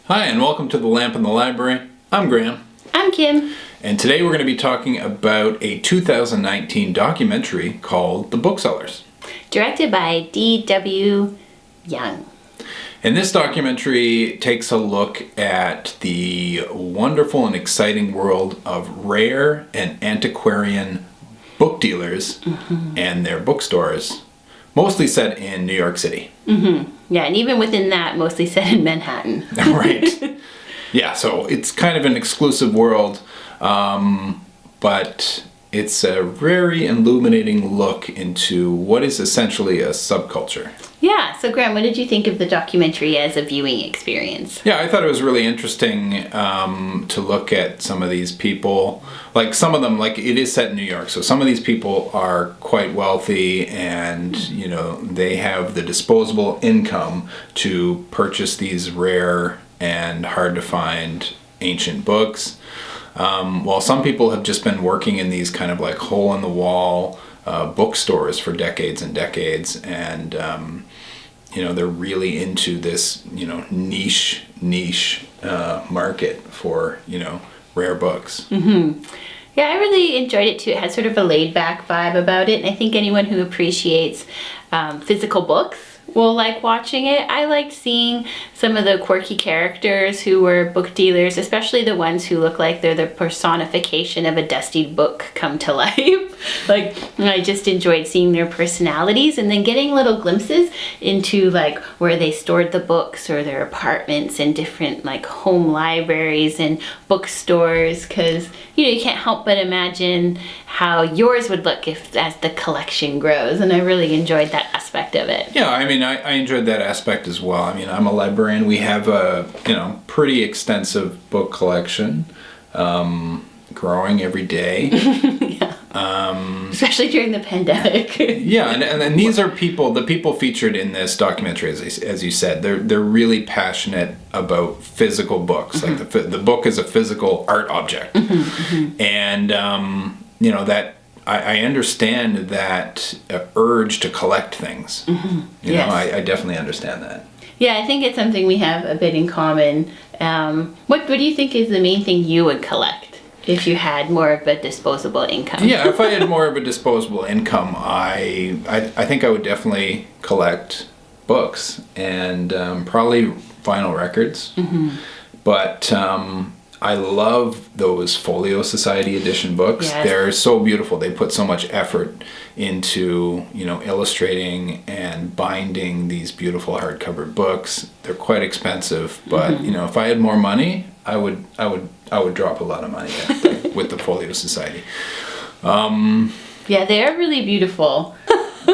Hi, and welcome to The Lamp in the Library. I'm Graham. I'm Kim. And today we're going to be talking about a 2019 documentary called The Booksellers. Directed by D.W. Young. And this documentary takes a look at the wonderful and exciting world of rare and antiquarian book dealers and their bookstores, mostly set in New York City. Yeah, and even within that, mostly set in Manhattan. Right. Yeah, so it's kind of an exclusive world, but it's a very illuminating look into what is essentially a subculture. Yeah, so Graham, what did you think of the documentary as a viewing experience? Yeah, I thought it was really interesting to look at some of these people. Like some of them, like it is set in New York, so some of these people are quite wealthy and, you know, they have the disposable income to purchase these rare and hard to find ancient books. While some people have just been working in these kind of like hole in the wall bookstores for decades and decades, and you know, they're really into this, you know, niche market for, you know, rare books. Yeah, I really enjoyed it too. It had sort of a laid-back vibe about it, and I think anyone who appreciates physical books will like watching it. I liked seeing some of the quirky characters who were book dealers, especially the ones who look like they're the personification of a dusty book come to life. Like, I just enjoyed seeing their personalities and then getting little glimpses into like where they stored the books or their apartments and different like home libraries and bookstores, because you can't help but imagine how yours would look as the collection grows, and I really enjoyed that aspect of it. Yeah, I mean, I enjoyed that aspect as well. I mean, I'm a librarian. We have a, you know, pretty extensive book collection, growing every day. Yeah. Especially during the pandemic. Yeah, and these are the people featured in this documentary, as you said, they're really passionate about physical books. Like the book is a physical art object. And, you know, that I understand that urge to collect things. You know, I definitely understand that. Yeah, I think it's something we have a bit in common. What do you think is the main thing you would collect if you had more of a disposable income? Yeah, if I had more of a disposable income, I think I would definitely collect books and probably vinyl records. But I love those Folio Society edition books. Yes. They're so beautiful. They put so much effort into, you know, illustrating and binding these beautiful hardcover books. They're quite expensive, but you know, if I had more money, I would drop a lot of money with the Folio Society. Yeah, they are really beautiful.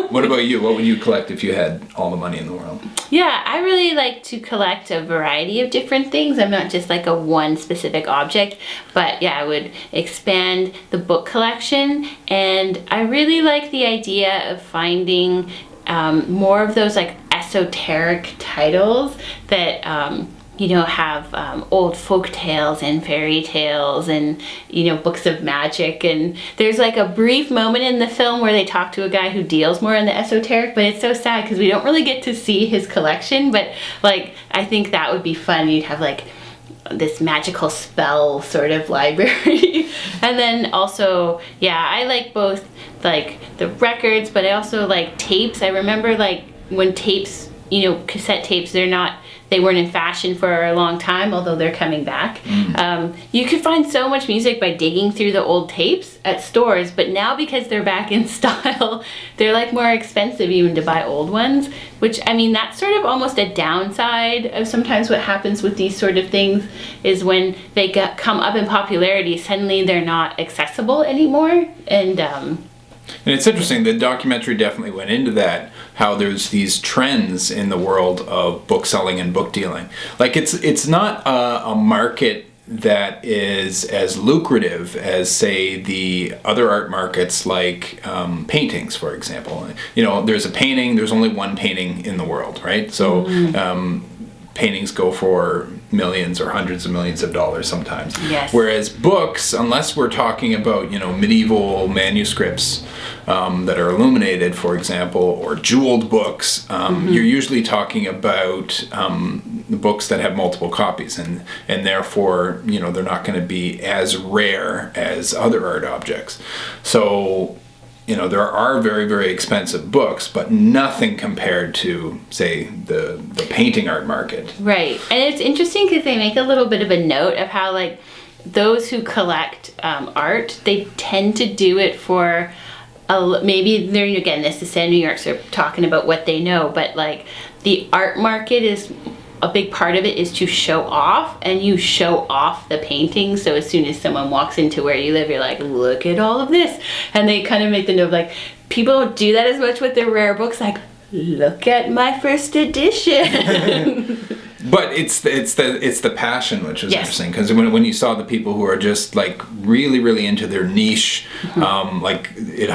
What about you? What would you collect if you had all the money in the world? Yeah, I really like to collect a variety of different things. I'm not just like a one specific object, but yeah, I would expand the book collection, and I really like the idea of finding more of those like esoteric titles that you know, have old folk tales and fairy tales and, you know, books of magic. And there's like a brief moment in the film where they talk to a guy who deals more in the esoteric, but it's so sad because we don't really get to see his collection. But like, I think that would be fun. You'd have like this magical spell sort of library. And then also, yeah, I like both like the records, but I also like tapes. I remember like when tapes, you know, cassette tapes, they weren't in fashion for a long time, although they're coming back. You could find so much music by digging through the old tapes at stores, but now because they're back in style, they're like more expensive even to buy old ones, which, I mean, that's sort of almost a downside of sometimes what happens with these sort of things is when they come up in popularity, suddenly they're not accessible anymore. And it's interesting, the documentary definitely went into that, how there's these trends in the world of book selling and book dealing. Like it's not a market that is as lucrative as, say, the other art markets like paintings, for example. You know, there's only one painting in the world, right? So paintings go for millions or hundreds of millions of dollars sometimes. Yes. Whereas books, unless we're talking about, medieval manuscripts that are illuminated, for example, or jeweled books, you're usually talking about books that have multiple copies, and therefore, they're not going to be as rare as other art objects. So, there are very, very expensive books, but nothing compared to, say, the painting art market. Right. And it's interesting because they make a little bit of a note of how, like, those who collect art, they tend to do it for, maybe they're, again, this is San New York, so they're talking about what they know, but, like, the art market is, a big part of it is to show off, and you show off the painting. So as soon as someone walks into where you live, you're like, look at all of this. And they kind of make the note, like, people don't do that as much with their rare books, like, look at my first edition. But it's the passion, which is Yes. interesting, because when you saw the people who are just like really, really into their niche, like it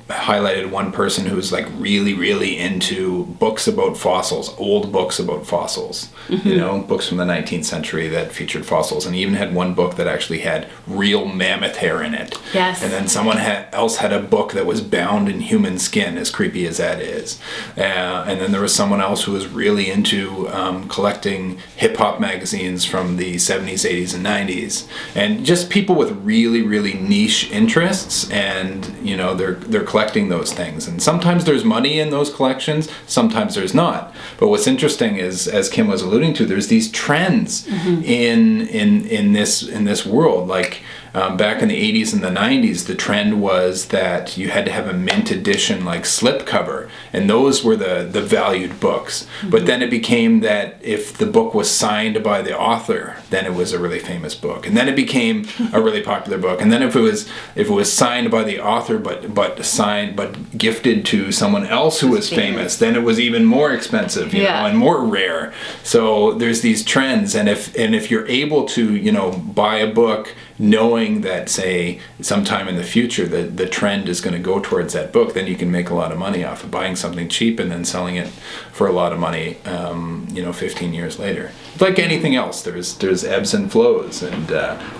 highlighted one person who's like really, really into books about fossils, old books about fossils, books from the 19th century that featured fossils, and he even had one book that actually had real mammoth hair in it. Yes. And then someone else had a book that was bound in human skin, as creepy as that is. And then there was someone else who was really into collecting hip-hop magazines from the 70s, 80s, and 90s, and just people with really, really niche interests, and they're collecting those things. And sometimes there's money in those collections, sometimes there's not. But what's interesting is, as Kim was alluding to, there's these trends in this world. Like back in the 80s and the 90s, the trend was that you had to have a mint edition, like slipcover, and those were the valued books. But then it became that if the book was signed by the author, then it was a really famous book, and then it became a really popular book. And then if it was signed by the author but gifted to someone else who was famous, then it was even more expensive, and more rare. So there's these trends, and if you're able to buy a book knowing that, say, sometime in the future the trend is going to go towards that book, then you can make a lot of money off of buying something cheap and then selling it for a lot of money 15 years later. Like anything else, there's ebbs and flows, and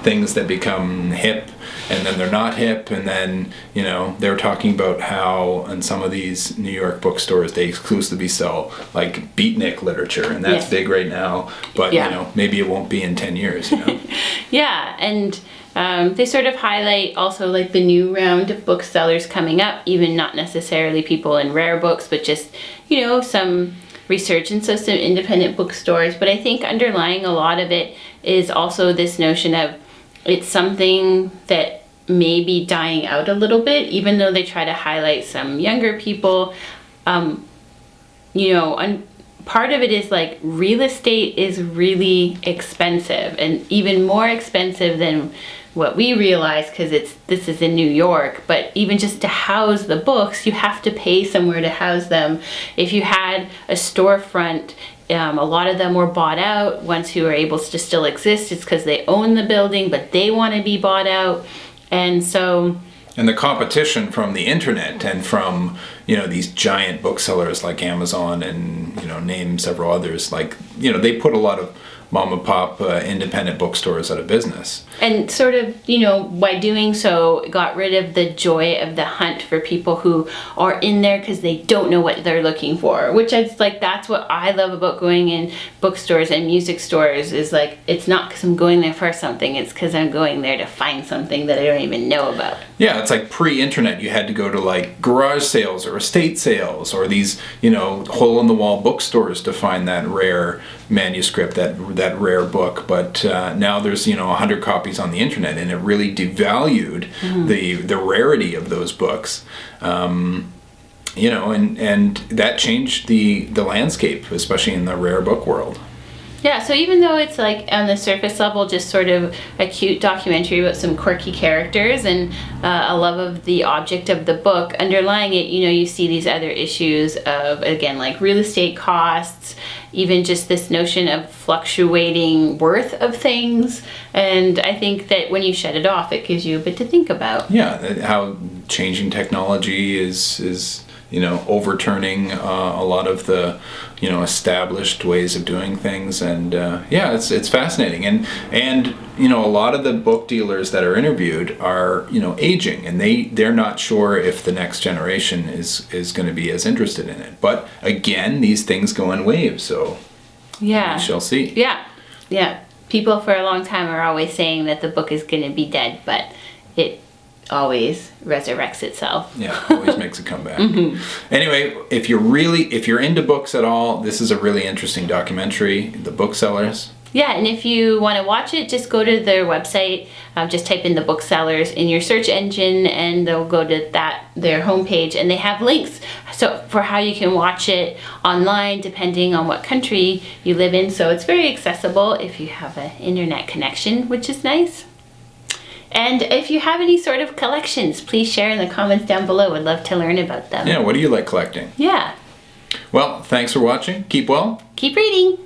things that become hip and then they're not hip, and then they're talking about how in some of these New York bookstores they exclusively sell like beatnik literature, and that's big right now, but maybe it won't be in 10 years. Yeah, and they sort of highlight also like the new round of booksellers coming up, even not necessarily people in rare books, but just some resurgence of some independent bookstores. But I think underlying a lot of it is also this notion of it's something that may be dying out a little bit, even though they try to highlight some younger people. Part of it is like real estate is really expensive, and even more expensive than what we realize, because this is in New York. But even just to house the books, you have to pay somewhere to house them. If you had a storefront, a lot of them were bought out. Ones who are able to still exist, it's because they own the building, but they want to be bought out. And so... And the competition from the internet and from, these giant booksellers like Amazon and, name several others, like, they put a lot of mom and pop independent bookstores out of business. And sort of, by doing so, got rid of the joy of the hunt for people who are in there because they don't know what they're looking for, which is like, that's what I love about going in bookstores and music stores, is like, it's not because I'm going there for something, it's because I'm going there to find something that I don't even know about. Yeah, it's like pre-internet, you had to go to like garage sales or estate sales or these, hole-in-the-wall bookstores to find that rare manuscript, that rare book. But now there's 100 copies on the internet, and it really devalued the rarity of those books. And that changed the landscape, especially in the rare book world. Yeah, so even though it's like on the surface level just sort of a cute documentary about some quirky characters and a love of the object of the book, underlying it, you see these other issues of, again, like real estate costs, even just this notion of fluctuating worth of things. And I think that when you shut it off, it gives you a bit to think about. Yeah, how changing technology is overturning a lot of the established ways of doing things. And it's fascinating. And a lot of the book dealers that are interviewed are aging, and they're not sure if the next generation is going to be as interested in it. But again, these things go in waves, so we shall see. Yeah. People for a long time are always saying that the book is going to be dead, but it always resurrects itself. Yeah, always makes a comeback. Anyway, if you're into books at all, this is a really interesting documentary, The Booksellers. Yeah, and if you want to watch it, just go to their website. Just type in The Booksellers in your search engine, and they'll go to their homepage, and they have links for how you can watch it online, depending on what country you live in. So it's very accessible if you have an internet connection, which is nice. And if you have any sort of collections, please share in the comments down below. I'd love to learn about them. Yeah, what do you like collecting? Yeah. Well, thanks for watching. Keep well. Keep reading.